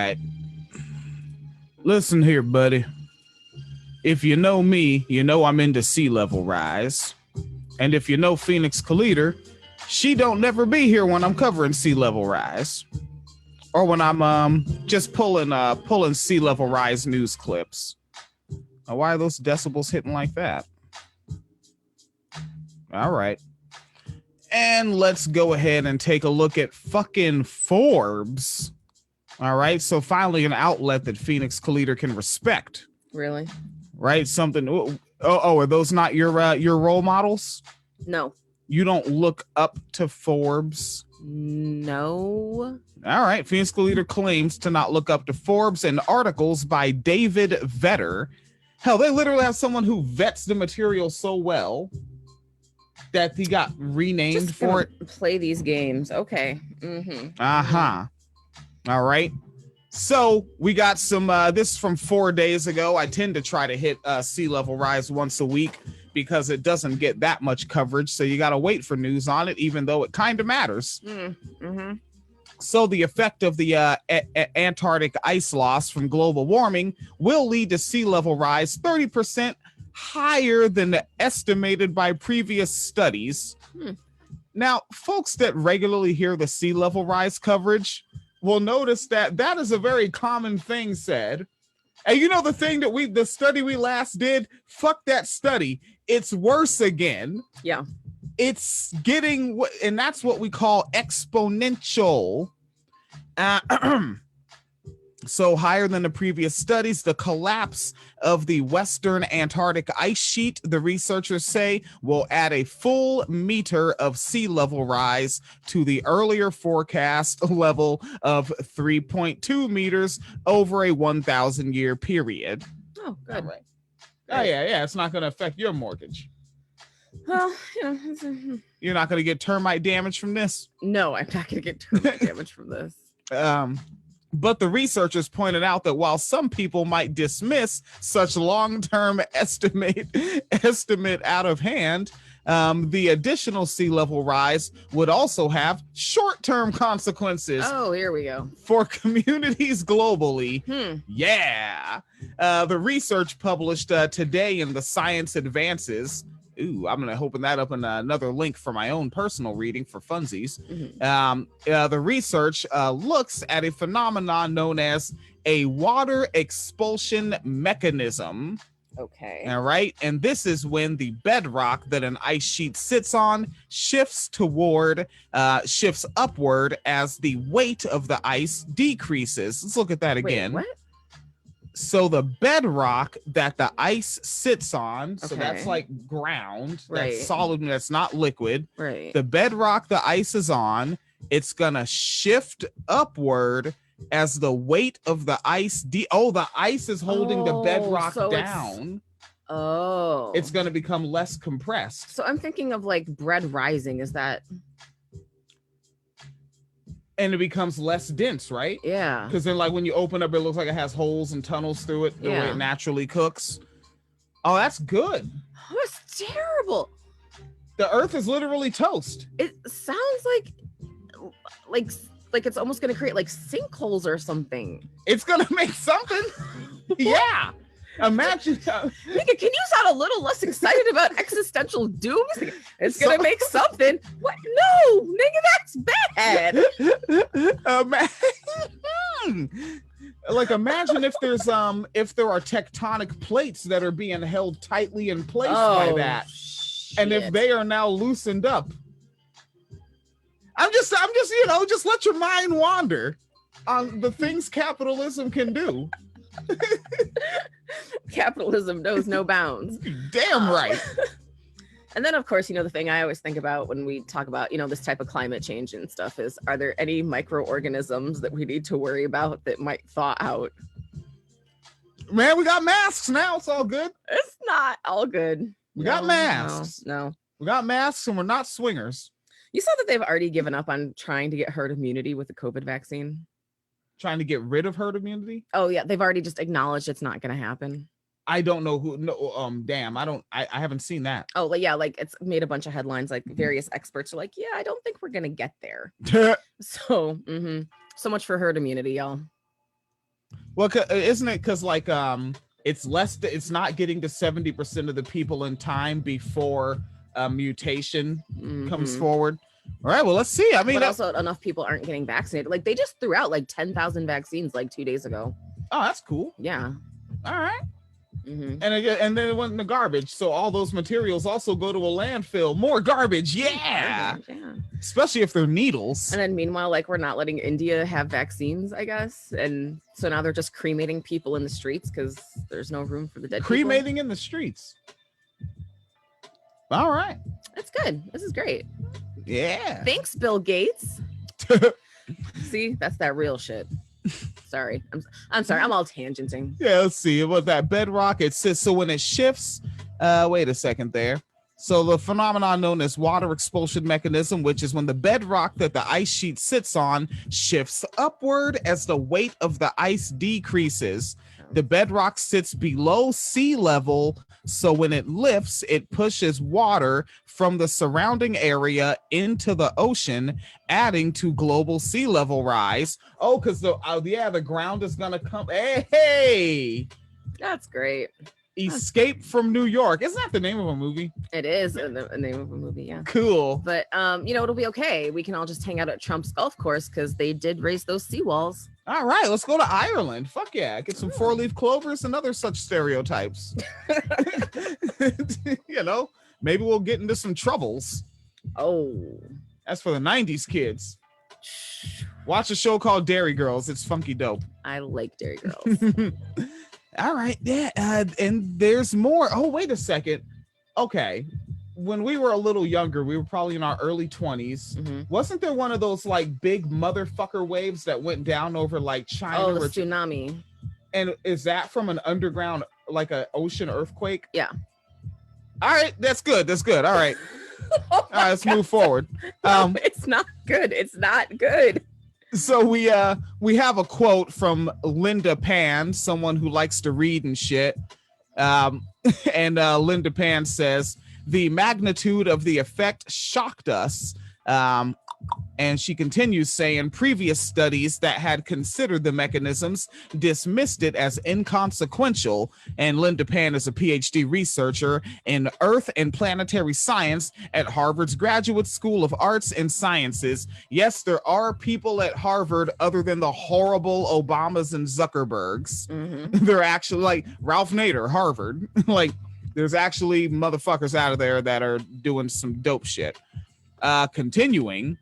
Right. Listen here, buddy. If you know me, you know I'm into sea level rise. And if you know Phoenix Calida, she don't never be here when I'm covering sea level rise. Or when I'm just pulling sea level rise news clips. Now, why are those decibels hitting like that? All right. And let's go ahead and take a look at fucking Forbes. All right. So finally an outlet that Phoenix Calida can respect. Really? Right? Something. Are those not your role models? No. You don't look up to Forbes? No. All right. Phoenix Calida claims to not look up to Forbes and articles by David Vetter. Hell, they literally have someone who vets the material so well that he got renamed Just for it. Play these games. Okay. Uh-huh. All right. So we got some, this is from 4 days ago. I tend to try to hit sea level rise once a week because it doesn't get that much coverage. So you got to wait for news on it, even though it kind of matters. So the effect of the Antarctic ice loss from global warming will lead to sea level rise 30% higher than estimated by previous studies. Now, folks that regularly hear the sea level rise coverage will notice that that is a very common thing said. And you know the thing that the study we last did, fuck that study. It's worse again. Yeah. It's getting, and that's what we call exponential. So higher than the previous studies, the collapse of the Western Antarctic ice sheet, the researchers say, will add a full meter of sea level rise to the earlier forecast level of 3.2 meters over a 1,000-year period. Oh, good. Right. Oh, yeah. It's not going to affect your mortgage. Well, You're not going to get termite damage from this? No, I'm not going to get termite damage from this. But the researchers pointed out that while some people might dismiss such long-term estimate out of hand, the additional sea level rise would also have short-term consequences. Oh, here we go. For communities globally. Yeah. The research published today in the Science Advances. Ooh, I'm gonna open that up in another link for my own personal reading for funsies. The research looks at a phenomenon known as a water expulsion mechanism. Okay. All right. And this is when the bedrock that an ice sheet sits on shifts upward as the weight of the ice decreases. Let's look at that again. Wait, what? So the bedrock that the ice sits on, so Okay. that's like ground, Right. that's solid, that's not liquid. Right. The bedrock the ice is on, it's gonna shift upward as the weight of the ice. The ice is holding the bedrock down. It's gonna become less compressed. So I'm thinking of like bread rising. Is that? And it becomes less dense, right? Yeah. Because then, like, when you open up, it looks like it has holes and tunnels through it the way it naturally cooks. Oh, that's good. Oh, that's terrible. The Earth is literally toast. It sounds like it's almost gonna create like sinkholes or something. It's gonna make something. Yeah. Imagine. Nigga, can you sound a little less excited about existential doom? It's gonna make something. What? No, nigga, that's bad. Like, imagine if there are tectonic plates that are being held tightly in place by that, and if they are now loosened up. I'm just just let your mind wander on the things capitalism can do. Capitalism knows no bounds. Damn right. And then, of course, the thing I always think about when we talk about, this type of climate change and stuff is, are there any microorganisms that we need to worry about that might thaw out? Man, we got masks now. It's all good. It's not all good. We got masks. No. We got masks and we're not swingers. You saw that they've already given up on trying to get herd immunity with the COVID vaccine? Trying to get rid of herd immunity? Oh, yeah. They've already just acknowledged it's not going to happen. I don't know who. No, damn. I haven't seen that. Oh, yeah. Like, it's made a bunch of headlines. Like, various experts are like, yeah, I don't think we're going to get there. So, so much for herd immunity, y'all. Well, isn't it because like it's it's not getting to 70% of the people in time before a mutation comes forward. All right, well, let's see. I mean, but also enough people aren't getting vaccinated. Like they just threw out like 10,000 vaccines like 2 days ago. Oh, that's cool. Yeah. All right. And then it went in the garbage. So all those materials also go to a landfill. More garbage. Yeah. Especially if they're needles. And then meanwhile, like we're not letting India have vaccines, I guess. And so now they're just cremating people in the streets because there's no room for the dead cremating in the streets. All right. That's good. This is great. Yeah. Thanks, Bill Gates. See, that's that real shit. Sorry. I'm sorry. I'm all tangenting. Yeah, let's see. It was that bedrock. It says so when it shifts. Wait a second there. So the phenomenon known as water expulsion mechanism, which is when the bedrock that the ice sheet sits on shifts upward as the weight of the ice decreases. The bedrock sits below sea level, so when it lifts, it pushes water from the surrounding area into the ocean, adding to global sea level rise. Oh, because the ground is gonna come. Hey, that's great. Escape from New York. Isn't that the name of a movie? It is a name of a movie, yeah. Cool. But it'll be okay. We can all just hang out at Trump's golf course because they did raise those seawalls. All right, let's go to Ireland. Fuck yeah. Get some four-leaf clovers and other such stereotypes. Maybe we'll get into some troubles. Oh. That's for the 90s kids. Watch a show called Dairy Girls. It's funky dope. I like Dairy Girls. All right, yeah, and there's more. Oh, wait a second. Okay, when we were a little younger, we were probably in our early 20s. Wasn't there one of those like big motherfucker waves that went down over like China? Oh, the tsunami. And is that from an underground, like an ocean earthquake? Yeah. All right, that's good. That's good. All right. All right, let's move forward. No, it's not good. It's not good. So we have a quote from Linda Pan, someone who likes to read and shit. And Linda Pan says, the magnitude of the effect shocked us. And she continues saying previous studies that had considered the mechanisms dismissed it as inconsequential. And Linda Pan is a PhD researcher in Earth and planetary science at Harvard's Graduate School of Arts and Sciences. Yes, there are people at Harvard other than the horrible Obamas and Zuckerbergs. They're actually like Ralph Nader, Harvard. Like there's actually motherfuckers out of there that are doing some dope shit. Continuing,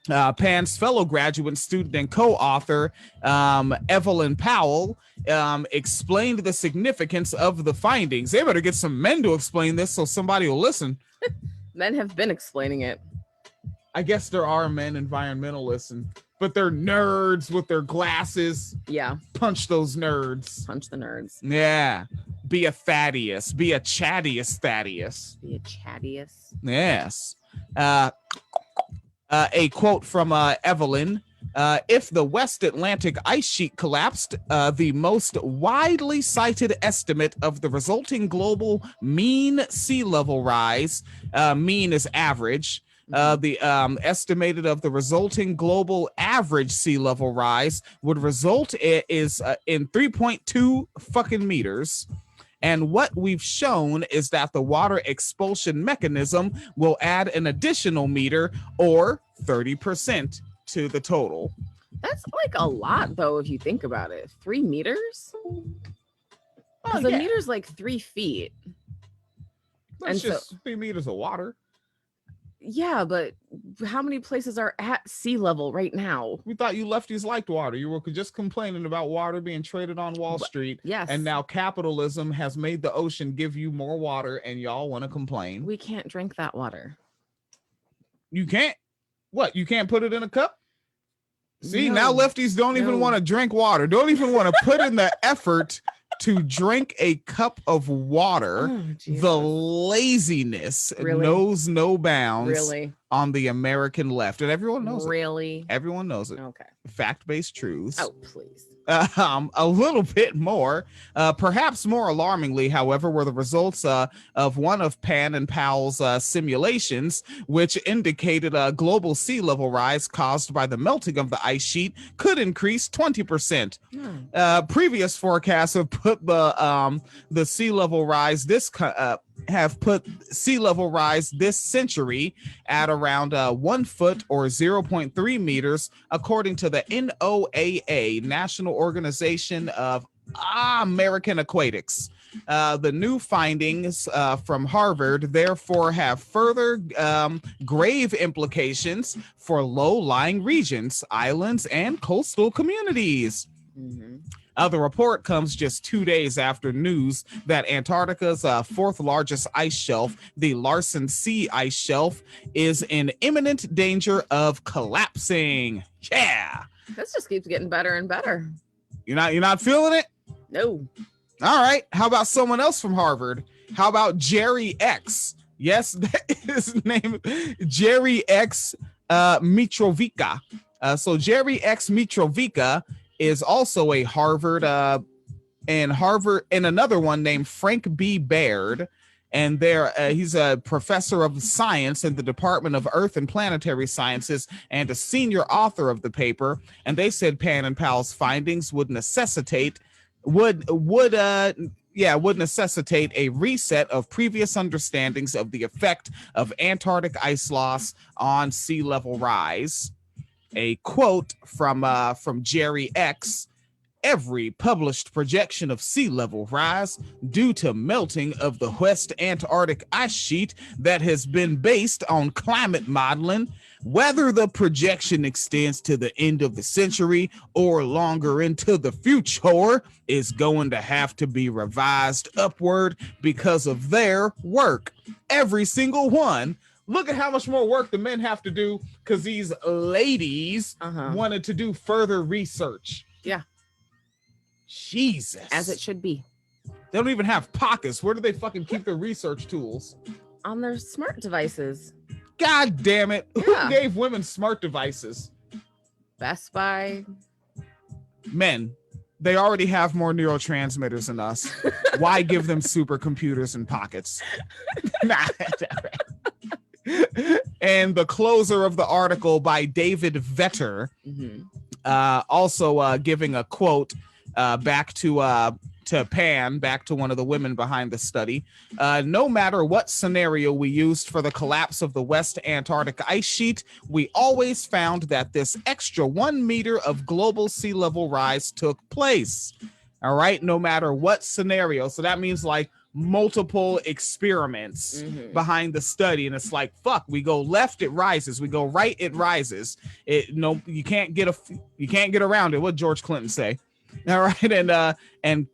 Pan's fellow graduate student and co-author, Evelyn Powell, explained the significance of the findings. They better get some men to explain this so somebody will listen. Men have been explaining it. I guess there are men environmentalists, but they're nerds with their glasses. Yeah. Punch those nerds. Punch the nerds. Yeah. Be a Thaddeus. Be a chattiest Thaddeus. Be a chattiest. Yes. A quote from Evelyn. If the West Atlantic ice sheet collapsed, the most widely cited estimate of the resulting global mean sea level rise, mean is average, the estimated of the resulting global average sea level rise would result in 3.2 fucking meters. And what we've shown is that the water expulsion mechanism will add an additional meter or 30% to the total. That's like a lot, though, if you think about it. 3 meters? Because a meter's like 3 feet. That's just 3 meters of water. Yeah, but how many places are at sea level right now? We thought you lefties liked water. You were just complaining about water being traded on Wall Street. Yes. And now capitalism has made the ocean give you more water and y'all want to complain. We can't drink that water. You can't? What? You can't put it in a cup? See, now lefties don't even want to drink water. Don't even want to put in the effort to drink a cup of water. Oh, the laziness knows no bounds on the American left. And everyone knows it. Really? Everyone knows it. Okay. Fact-based truths. Oh, please. A little bit more, perhaps more alarmingly, however, were the results of one of Pan and Powell's simulations, which indicated a global sea level rise caused by the melting of the ice sheet could increase 20%. Previous forecasts have put the sea level rise this century at around 1 foot or 0.3 meters, according to the NOAA, National Organization of American Aquatics. The new findings from Harvard therefore have further grave implications for low-lying regions, islands, and coastal communities. The report comes just 2 days after news that Antarctica's fourth largest ice shelf, the Larsen C ice shelf, is in imminent danger of collapsing. Yeah. This just keeps getting better and better. You're not feeling it? No. All right. How about someone else from Harvard? How about Jerry X? Yes, that is his name. Jerry X Mitrovica. So Jerry X Mitrovica is also a Harvard and another one named Frank B. Baird. And he's a professor of science in the Department of Earth and Planetary Sciences and a senior author of the paper. And they said Pan and Powell's findings would necessitate a reset of previous understandings of the effect of Antarctic ice loss on sea level rise. A quote from Jerry X: "Every published projection of sea level rise due to melting of the West Antarctic ice sheet that has been based on climate modeling, whether the projection extends to the end of the century or longer into the future, is going to have to be revised upward because of their work." Every single one. Look at how much more work the men have to do because these ladies wanted to do further research. Yeah. Jesus. As it should be. They don't even have pockets. Where do they fucking keep their research tools? On their smart devices. God damn it. Yeah. Who gave women smart devices? Best Buy. Men. They already have more neurotransmitters than us. Why give them supercomputers and pockets? And the closer of the article by David Vetter, also giving a quote back to Pan, back to one of the women behind the study. "No matter what scenario we used for the collapse of the West Antarctic ice sheet, we always found that this extra 1 meter of global sea level rise took place." All right, no matter what scenario. So that means like multiple experiments behind the study, and it's like, fuck, we go left, it rises, we go right, it rises. You can't get around it. What George Clinton say? All right, and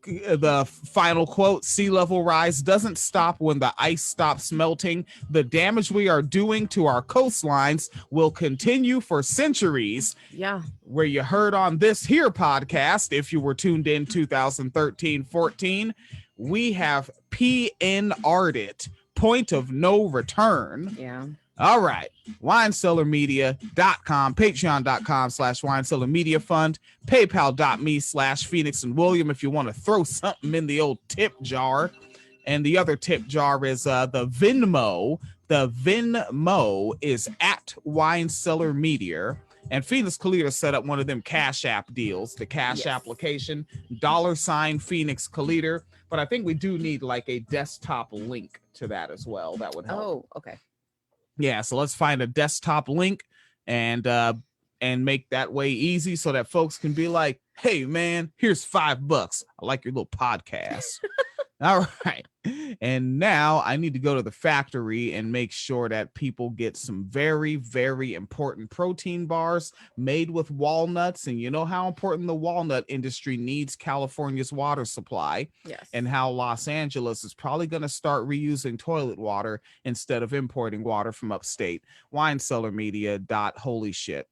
the final quote: "Sea level rise doesn't stop when the ice stops melting. The damage we are doing to our coastlines will continue for centuries." Yeah. Where you heard on this here podcast, if you were tuned in 2013-14, we have PNR'd it. Point of no return. Yeah. All right. WineCellarMedia.com, Patreon.com/WineCellarMedia Fund, PayPal.me/Phoenix and William if you want to throw something in the old tip jar. And the other tip jar is the Venmo. The Venmo is at Wine Media. And Phoenix Kalita set up one of them Cash App deals, the Cash application, $ Phoenix Kalita. But I think we do need like a desktop link to that as well. That would help. Oh, okay. Yeah, so let's find a desktop link and make that way easy so that folks can be like, "Hey man, here's $5. I like your little podcast." All right. And now I need to go to the factory and make sure that people get some very, very important protein bars made with walnuts. And you know how important the walnut industry needs California's water supply. Yes. And how Los Angeles is probably going to start reusing toilet water instead of importing water from upstate. WineCellarMedia.holy shit.